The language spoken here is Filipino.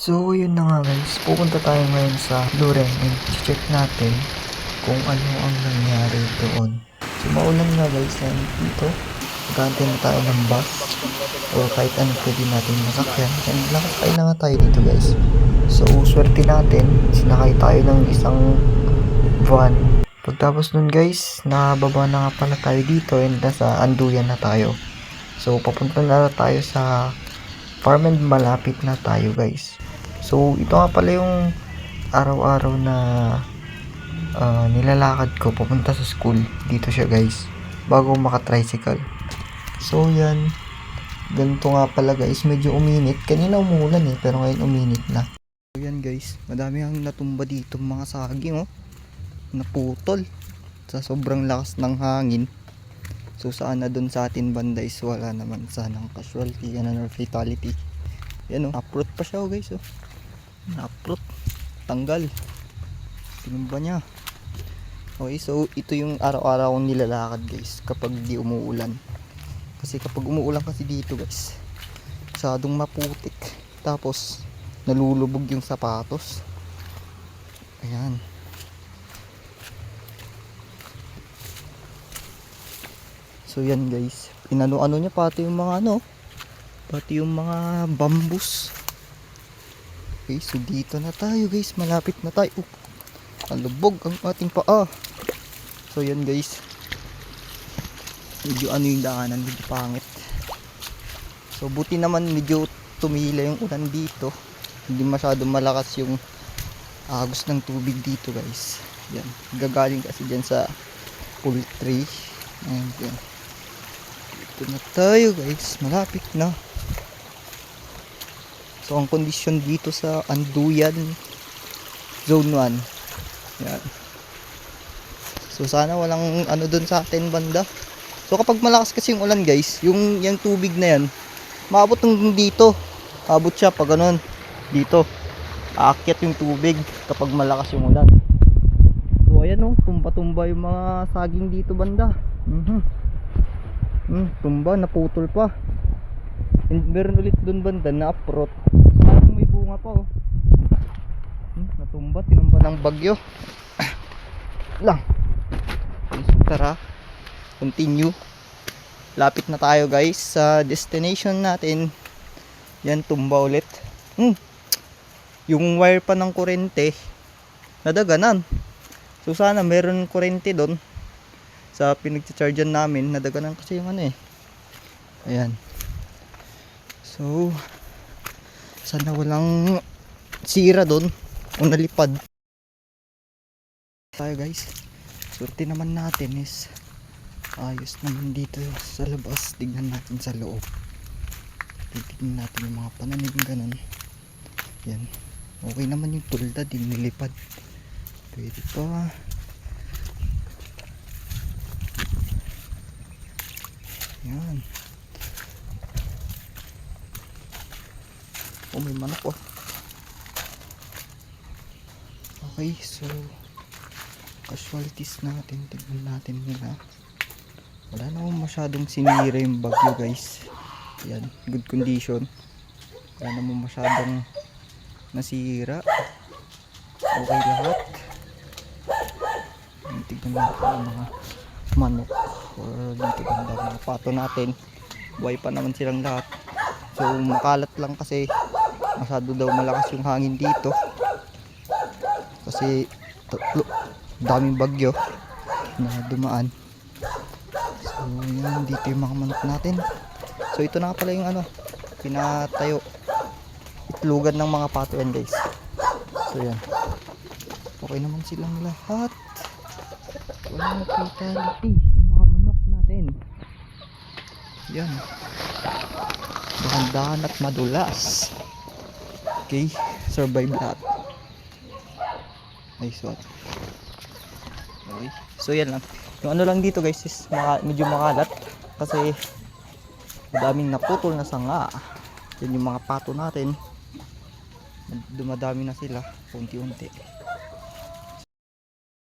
So yun na nga guys, pupunta tayo ngayon sa Loren and check natin kung ano ang nangyari doon. So maulan nga guys, and dito magkantay na tayo ng bus o kahit ano pwede natin masakyan, and nakasakay na nga tayo dito guys. So swerte natin, sinakay tayo ng isang van. Pagtapos nun guys, nakababa na nga pala tayo dito and nasa Anduyan na tayo. So papunta na tayo sa farm and malapit na tayo guys. So ito nga pala yung araw-araw na nilalakad ko papunta sa school. Dito siya guys, bago maka-tricycle. So yan, ganito nga pala guys, medyo uminit. Kanina umulan pero ngayon uminit na. So yan guys, madami ang natumba dito mga saging naputol sa sobrang lakas ng hangin. So sana dun sa atin banda is wala naman sanang casualty or fatality. Yan uproot pa siya guys uproot, tanggal, tinumba niya. Okay, so ito yung araw-araw kong nilalakad guys kapag di umuulan. Kasi kapag umuulan kasi dito guys, masyadong maputik, tapos nalulubog yung sapatos. Ayan. So yan guys, inano-ano niya pati yung mga pati yung mga bambus. Okay, so dito na tayo guys, malapit na tayo. Alubog ang ating paa. So yan guys, medyo yung daanan, medyo pangit. So buti naman medyo tumila yung ulan dito, hindi masyadong malakas yung agos ng tubig dito guys. Yan, gagaling kasi dyan sa poultry. Ayan, yan. Dito na tayo guys, malapit na. So ang kondisyon dito sa Anduyan Zone 1, yan. So sana walang dun sa atin banda. So kapag malakas kasi yung ulan guys, yung tubig na yan maabot hanggang dito. Abot siya pag ganun dito, aakyat yung tubig kapag malakas yung ulan. So ayan tumba-tumba yung mga saging dito banda. Tumba, naputol pa. And meron ulit dun banda na uproot. Parang may bunga pa natumba, tinumba ng bagyo lang. Tara, continue. Lapit na tayo guys sa destination natin. Yan, tumba ulit. Yung wire pa ng kurente nadaganan. So sana meron kurente doon sa pinagcha-chargean namin. Nadaganan kasi yung ayan. So sana walang sira doon o nalipad tayo guys. Swerte naman natin is ayos naman dito sa labas. Tignan natin sa loob, titignan natin yung mga pananim ganun. Yan, okay naman yung tulda, din nilipad, pwede pa. Yan, may manok Okay, so casualties natin, tignan natin nila. Wala namang masyadong sinira yung bagyo guys. Yan, good condition. Wala namang masyadong nasira, okay lahat. Tignan natin yung mga manok or dito ganda mga pato natin, buhay pa naman silang lahat. So makalat lang kasi masyado daw malakas yung hangin dito kasi daming bagyo na dumaan. So yan, dito yung mga manok natin. So ito na pala yung pinatayo itlugan ng mga pato yan guys. So yan, okay naman silang lahat, walang fatality yung mga manok natin. Yan, dahan-dahan at madulas. Okay, survive lahat. Nice one. Okay, so yan lang. Yung lang dito guys is medyo makalat kasi madaming naputol na sanga. Yan yung mga pato natin, dumadami na sila unti-unti.